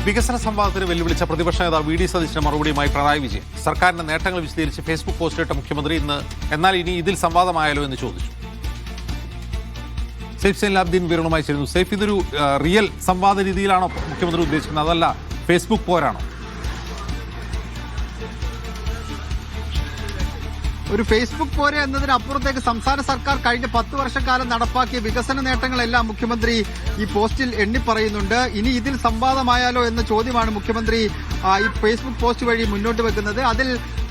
വികസന സംവാദത്തിന് വെല്ലുവിളിച്ച പ്രതിപക്ഷ നേതാവ് വി ഡി സതീശന് മറുപടിയുമായി പിണറായി വിജയൻ. സർക്കാരിന്റെ നേട്ടങ്ങൾ വിശദീകരിച്ച് ഫേസ്ബുക്ക് പോസ്റ്റിട്ട മുഖ്യമന്ത്രി എന്നാൽ ഇനി ഇതിൽ സംവാദമായാലോ എന്ന് ചോദിച്ചു. സെയ്ഫ് സൈനുലാബ്ദീൻ വിവരണവുമായി ചേരുന്നു. സെയ്ഫ്, ഇതൊരു റിയൽ സംവാദ രീതിയിലാണോ മുഖ്യമന്ത്രി ഉദ്ദേശിക്കുന്നത്, അതല്ല ഫേസ്ബുക്ക് പോരാണോ? ഒരു ഫേസ്ബുക്ക് പോരെ എന്നതിനപ്പുറത്തേക്ക് സംസ്ഥാന സർക്കാർ കഴിഞ്ഞ 10 വർഷക്കാലം നടപ്പാക്കിയ വികസന നേട്ടങ്ങളെല്ലാം മുഖ്യമന്ത്രി ഈ പോസ്റ്റിൽ എണ്ണിപ്പറയുന്നുണ്ട്. ഇനി ഇതിൽ സംവാദമായാലോ എന്ന ചോദ്യമാണ് മുഖ്യമന്ത്രി ഈ ഫേസ്ബുക്ക് പോസ്റ്റ് വഴി മുന്നോട്ട് വെക്കുന്നത്. അതിൽ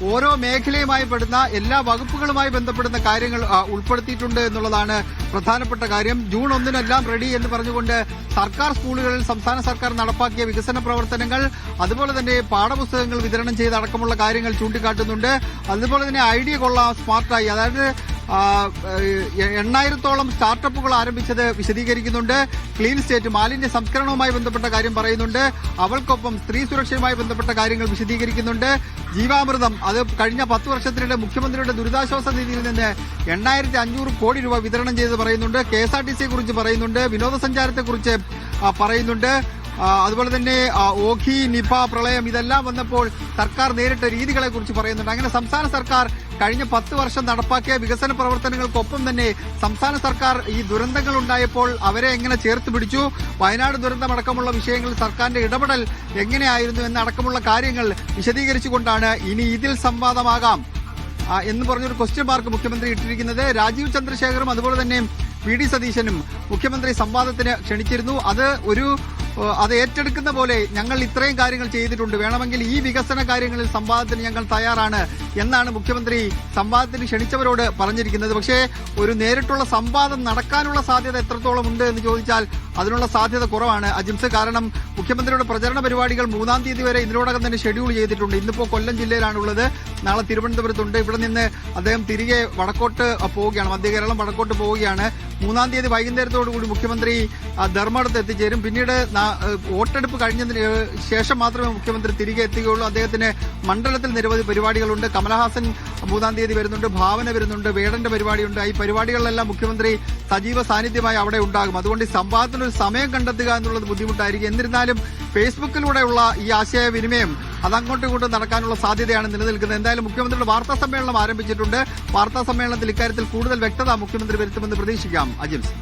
ഓരോ മേഖലയുമായി പെടുന്ന എല്ലാ വകുപ്പുകളുമായി ബന്ധപ്പെടുന്ന കാര്യങ്ങൾ ഉൾപ്പെടുത്തിയിട്ടുണ്ട് എന്നുള്ളതാണ് പ്രധാനപ്പെട്ട കാര്യം. ജൂൺ 1-നെല്ലാം റെഡി എന്ന് പറഞ്ഞുകൊണ്ട് സർക്കാർ സ്കൂളുകളിൽ സംസ്ഥാന സർക്കാർ നടപ്പാക്കിയ വികസന പ്രവർത്തനങ്ങൾ, അതുപോലെ തന്നെ പാഠപുസ്തകങ്ങൾ വിതരണം ചെയ്ത് അടക്കമുള്ള കാര്യങ്ങൾ ചൂണ്ടിക്കാട്ടുന്നുണ്ട്. അതുപോലെ തന്നെ ഐഡിയ കൊള്ളാം സ്മാർട്ടായി, അതായത് 8,000-ഓളം സ്റ്റാർട്ടപ്പുകൾ ആരംഭിച്ചത് വിശദീകരിക്കുന്നുണ്ട്. ക്ലീൻ സ്റ്റേറ്റ്, മാലിന്യ സംസ്കരണവുമായി ബന്ധപ്പെട്ട കാര്യം പറയുന്നുണ്ട്. അവൾക്കൊപ്പം സ്ത്രീ സുരക്ഷയുമായി ബന്ധപ്പെട്ട കാര്യങ്ങൾ വിശദീകരിക്കുന്നുണ്ട്. ജീവാമൃതം, അത് കഴിഞ്ഞ 10 വർഷത്തിനിടെ മുഖ്യമന്ത്രിയുടെ ദുരിതാശ്വാസ നിധിയിൽ നിന്ന് 8,500 കോടി രൂപ വിതരണം ചെയ്ത് പറയുന്നുണ്ട്. KSRTCയെ കുറിച്ച് പറയുന്നുണ്ട്. വിനോദസഞ്ചാരത്തെക്കുറിച്ച് പറയുന്നുണ്ട്. അതുപോലെ തന്നെ ഓഖി, നിപ, പ്രളയം ഇതെല്ലാം വന്നപ്പോൾ സർക്കാർ നേരിട്ട രീതികളെ കുറിച്ച് പറയുന്നുണ്ട്. അങ്ങനെ സംസ്ഥാന സർക്കാർ കഴിഞ്ഞ 10 വർഷം നടപ്പാക്കിയ വികസന പ്രവർത്തനങ്ങൾക്കൊപ്പം തന്നെ സംസ്ഥാന സർക്കാർ ഈ ദുരന്തങ്ങൾ ഉണ്ടായപ്പോൾ അവരെ എങ്ങനെ ചേർത്ത് പിടിച്ചു, വയനാട് ദുരന്തമടക്കമുള്ള വിഷയങ്ങളിൽ സർക്കാരിന്റെ ഇടപെടൽ എങ്ങനെയായിരുന്നു എന്നടക്കമുള്ള കാര്യങ്ങൾ വിശദീകരിച്ചുകൊണ്ടാണ് ഇനി ഇതിൽ സംവാദമാകാം എന്ന് പറഞ്ഞൊരു ക്വസ്റ്റ്യൻ മാർക്ക് മുഖ്യമന്ത്രി ഇട്ടിരിക്കുന്നത്. രാജീവ് ചന്ദ്രശേഖറും അതുപോലെ തന്നെ വി ഡി സതീശനും മുഖ്യമന്ത്രി സംവാദത്തിന് ക്ഷണിച്ചിരുന്നു. അത് ഏറ്റെടുക്കുന്ന പോലെ ഞങ്ങൾ ഇത്രയും കാര്യങ്ങൾ ചെയ്തിട്ടുണ്ട്, വേണമെങ്കിൽ ഈ വികസന കാര്യങ്ങളിൽ സംവാദത്തിന് ഞങ്ങൾ തയ്യാറാണ് എന്നാണ് മുഖ്യമന്ത്രി സംവാദത്തിന് ക്ഷണിച്ചവരോട് പറഞ്ഞിരിക്കുന്നത്. പക്ഷേ ഒരു നേരിട്ടുള്ള സംവാദം നടക്കാനുള്ള സാധ്യത എത്രത്തോളം ഉണ്ട് എന്ന് ചോദിച്ചാൽ അതിനുള്ള സാധ്യത കുറവാണ് അജിംസ്. കാരണം മുഖ്യമന്ത്രിയുടെ പ്രചരണ പരിപാടികൾ 3-ാം തീയതി വരെ ഇതിനോടകം തന്നെ ഷെഡ്യൂൾ ചെയ്തിട്ടുണ്ട്. ഇന്നിപ്പോൾ കൊല്ലം ജില്ലയിലാണുള്ളത്, നാളെ തിരുവനന്തപുരത്തുണ്ട്. ഇവിടെ നിന്ന് അദ്ദേഹം തിരികെ വടക്കോട്ട് പോവുകയാണ്, മധ്യ കേരളം വടക്കോട്ട് പോവുകയാണ്. 3-ാം തീയതി വൈകുന്നേരത്തോടുകൂടി മുഖ്യമന്ത്രി ധർമ്മടത്ത് എത്തിച്ചേരും. പിന്നീട് വോട്ടെടുപ്പ് കഴിഞ്ഞതിന് ശേഷം മാത്രമേ മുഖ്യമന്ത്രി തിരികെ എത്തുകയുള്ളൂ. അദ്ദേഹത്തിന് മണ്ഡലത്തിൽ നിരവധി പരിപാടികളുണ്ട്. കമലഹാസൻ 3-ാം തീയതി വരുന്നുണ്ട്, ഭാവന വരുന്നുണ്ട്, വേടന്റെ പരിപാടിയുണ്ട്. ഈ പരിപാടികളിലെല്ലാം മുഖ്യമന്ത്രി സജീവ സാന്നിധ്യമായി അവിടെ ഉണ്ടാകും. അതുകൊണ്ട് ഈ സംവാദത്തിനൊരു സമയം കണ്ടെത്തുക എന്നുള്ളത് ബുദ്ധിമുട്ടായിരിക്കും. എന്നിരുന്നാലും ഫേസ്ബുക്കിലൂടെയുള്ള ഈ ആശയവിനിമയം അതങ്ങോട്ടും ഇങ്ങോട്ടും നടക്കാനുള്ള സാധ്യതയാണ് നിലനിൽക്കുന്നത്. എന്തായാലും മുഖ്യമന്ത്രിയുടെ വാർത്താ സമ്മേളനം ആരംഭിച്ചിട്ടുണ്ട്. വാർത്താ സമ്മേളനത്തിൽ ഇക്കാര്യത്തിൽ കൂടുതൽ വ്യക്തത മുഖ്യമന്ത്രി വരുത്തുമെന്ന് പ്രതീക്ഷിക്കാം. അജിംസ്.